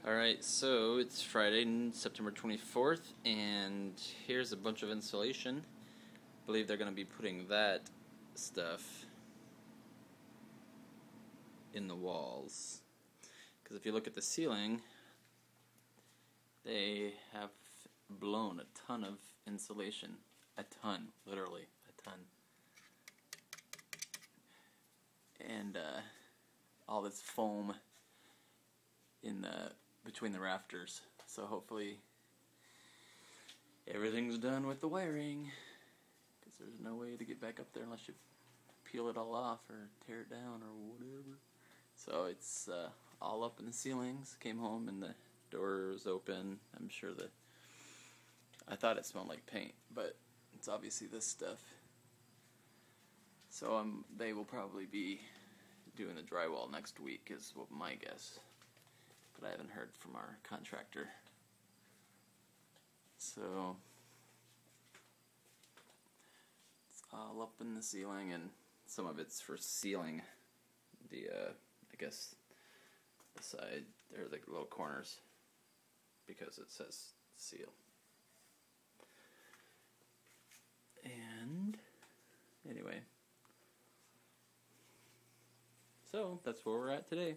Alright, so it's Friday, September 24th, and here's a bunch of insulation. I believe they're going to be putting that stuff in the walls. Because if you look at the ceiling, they have blown a ton of insulation. A ton, literally, a ton. And all this foam in the between the rafters, so hopefully everything's done with the wiring, because there's no way to get back up there unless you peel it all off or tear it down or whatever. So it's all up in the ceilings. Came home and the door was open. I'm sure I thought it smelled like paint, but it's obviously this stuff. So they will probably be doing the drywall next week is what my guess. But I haven't heard from our contractor. So it's all up in the ceiling, and some of it's for sealing the I guess the side or the little corners, because it says seal. And anyway, so that's where we're at today.